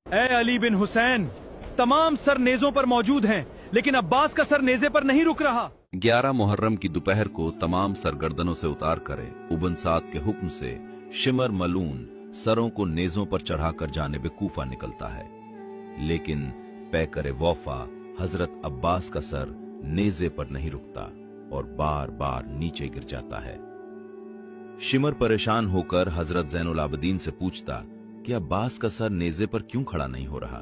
ए अली बिन हुसैन, तमाम सर नेजों पर मौजूद हैं, लेकिन अब्बास का सर नेजे पर नहीं रुक रहा। 11 मुहर्रम की दोपहर को तमाम सरगर्दनों से उतार करे उबन साद के हुक्म से शिमर मलून सरों को नेजों पर चढ़ाकर जानिब कूफा निकलता है, लेकिन पैकर वफा हजरत अब्बास का सर नेजे पर नहीं रुकता और बार बार नीचे गिर जाता है। शिमर परेशान होकर हजरत ज़ैनुल आबदीन से पूछता कि अब्बास का सर नेजे पर क्यों खड़ा नहीं हो रहा।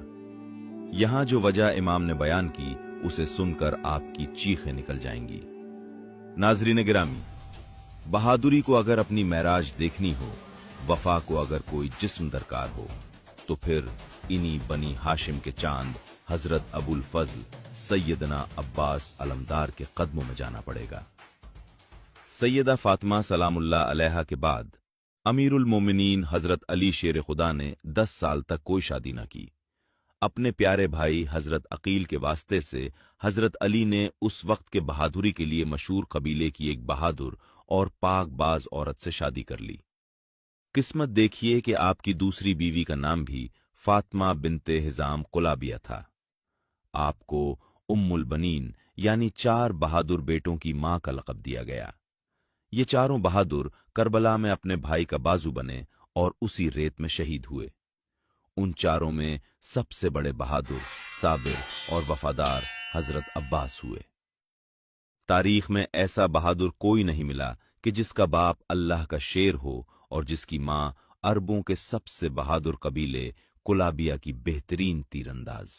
यहां जो वजह इमाम ने बयान की उसे सुनकर आपकी चीखें निकल जाएंगी। नाजरीन गिरामी, बहादुरी को अगर अपनी महराज देखनी हो, वफा को अगर कोई जिस्म दरकार हो, तो फिर इन्हीं बनी हाशिम के चांद हजरत अबुल फजल सैयदना अब्बास अलमदार के कदमों में जाना पड़ेगा। सैयदा फातिमा सलामुल्लाह अलैहा के बाद अमीरुल मोमिनीन हजरत अली शेर खुदा ने 10 साल तक कोई शादी न की। अपने प्यारे भाई हजरत अकील के वास्ते से हजरत अली ने उस वक्त के बहादुरी के लिए मशहूर कबीले की एक बहादुर और पाकबाज औरत से शादी कर ली। किस्मत देखिए कि आपकी दूसरी बीवी का नाम भी फातिमा बिनते हिजाम कुलाबिया था। आपको उम्मुल बनीन यानी 4 बहादुर बेटों की मां का लक़ब दिया गया। ये चारों बहादुर करबला में अपने भाई का बाजू बने और उसी रेत में शहीद हुए। उन चारों में सबसे बड़े बहादुर, साबिर और वफादार हजरत अब्बास हुए। तारीख में ऐसा बहादुर कोई नहीं मिला कि जिसका बाप अल्लाह का शेर हो और जिसकी मां अरबों के सबसे बहादुर कबीले कुलाबिया की बेहतरीन तीरंदाज।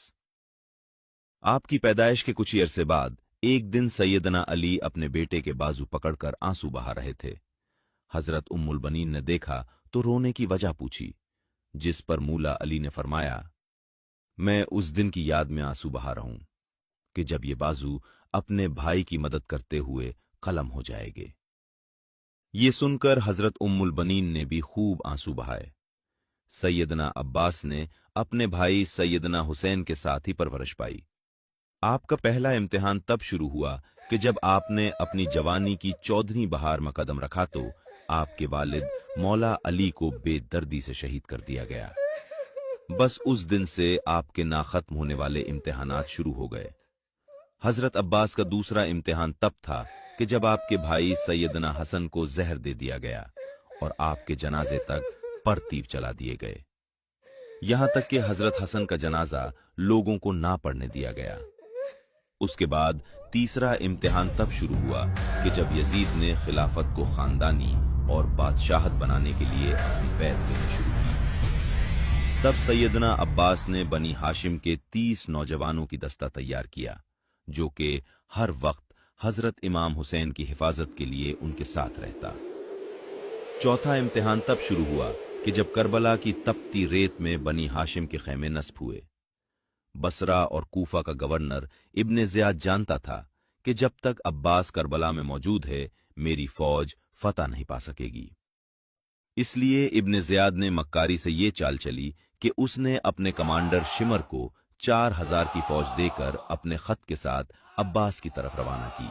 आपकी पैदाइश के कुछ ही अरसे बाद एक दिन सैयदना अली अपने बेटे के बाजू पकड़कर आंसू बहा रहे थे। हजरत उम्मुल बनीन ने देखा तो रोने की वजह पूछी, जिस पर मूला अली ने फरमाया, मैं उस दिन की याद में आंसू बहा रहा हूं कि जब ये बाजू अपने भाई की मदद करते हुए कलम हो जाएंगे। ये सुनकर हजरत उम्मुल बनीन ने भी खूब आंसू बहाए। सैयदना अब्बास ने अपने भाई सैयदना हुसैन के साथ ही परवरिश पाई। आपका पहला इम्तिहान तब शुरू हुआ कि जब आपने अपनी जवानी की 14वीं बहार में कदम रखा तो आपके वालिद मौला अली को बेदर्दी से शहीद कर दिया गया। बस उस दिन से आपके नाखत्म होने वाले इम्तिहानात शुरू हो गए। हजरत अब्बास का दूसरा इम्तिहान तब था कि जब आपके भाई सैयदना हसन को जहर दे दिया गया और आपके जनाजे तक परतीब चला दिए गए। यहां तक कि हजरत हसन का जनाजा लोगों को ना पढ़ने दिया गया। उसके बाद तीसरा इम्तिहान तब शुरू हुआ कि जब यजीद ने खिलाफत को खानदानी और बादशाहत बनाने के लिए अपनी बैत लेनी शुरू की। तब सैयदना अब्बास ने बनी हाशिम के 30 नौजवानों की दस्ता तैयार किया, जो कि हर वक्त हजरत इमाम हुसैन की हिफाजत के लिए उनके साथ रहता। चौथा इम्तिहान तब शुरू हुआ कि जब करबला की तपती रेत में बनी हाशिम के खेमे नस्ब हुए। बसरा और कूफा का गवर्नर इब्ने ज़ियाद जानता था कि जब तक अब्बास करबला में मौजूद है मेरी फौज फतह नहीं पा सकेगी। इसलिए इब्ने ज़ियाद ने मक्कारी से ये चाल चली कि उसने अपने कमांडर शिमर को 4000 की फौज देकर अपने खत के साथ अब्बास की तरफ रवाना की।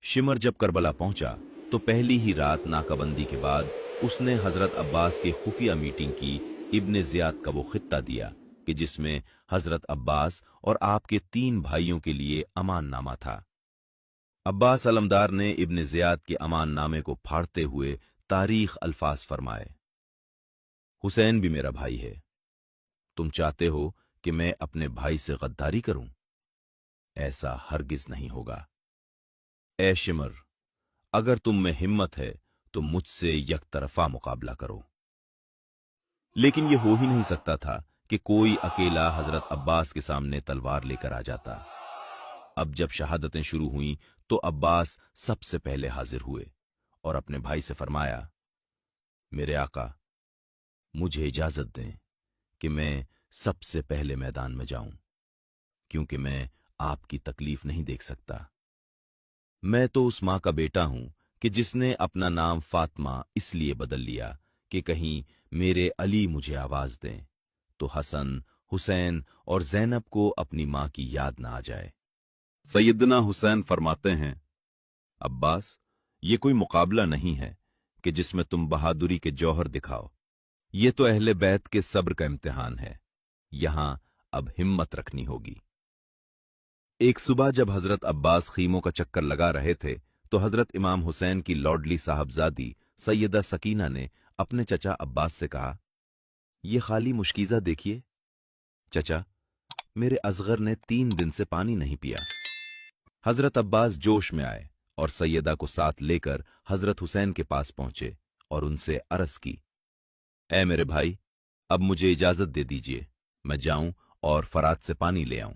शिमर जब करबला पहुंचा तो पहली ही रात नाकाबंदी के बाद उसने हजरत अब्बास की खुफिया मीटिंग की। इब्ने ज़ियाद का वो खित्ता दिया कि जिसमें हजरत अब्बास और आपके 3 भाइयों के लिए अमान नामा था। अब्बास अलमदार ने इब्ने ज़ियाद के अमान नामे को फाड़ते हुए तारीख अल्फाज फरमाए, हुसैन भी मेरा भाई है। तुम चाहते हो कि मैं अपने भाई से गद्दारी करूं? ऐसा हरगिज नहीं होगा। ए शिमर, अगर तुम में हिम्मत है तो मुझसे यकतरफा मुकाबला करो। लेकिन यह हो ही नहीं सकता था कि कोई अकेला हजरत अब्बास के सामने तलवार लेकर आ जाता। अब जब शहादतें शुरू हुईं तो अब्बास सबसे पहले हाजिर हुए और अपने भाई से फरमाया, मेरे आका, मुझे इजाजत दें कि मैं सबसे पहले मैदान में जाऊं, क्योंकि मैं आपकी तकलीफ नहीं देख सकता। मैं तो उस मां का बेटा हूं कि जिसने अपना नाम फातिमा इसलिए बदल लिया कि कहीं मेरे अली मुझे आवाज दें तो हसन, हुसैन और ज़ैनब को अपनी मां की याद ना आ जाए। सैयदना हुसैन फरमाते हैं, अब्बास, ये कोई मुकाबला नहीं है कि जिसमें तुम बहादुरी के जौहर दिखाओ। ये तो अहले बैत के सब्र का इम्तिहान है। यहां अब हिम्मत रखनी होगी। एक सुबह जब हजरत अब्बास खीमों का चक्कर लगा रहे थे तो हजरत इमाम हुसैन की लौडली साहबजादी सैयदा सकीना ने अपने चचा अब्बास से कहा, ये खाली मुश्कीजा देखिए। चचा, मेरे असगर ने 3 दिन से पानी नहीं पिया। हजरत अब्बास जोश में आए और सैयदा को साथ लेकर हजरत हुसैन के पास पहुंचे और उनसे अर्ज की, ऐ मेरे भाई, अब मुझे इजाजत दे दीजिए, मैं जाऊं और फरात से पानी ले आऊं।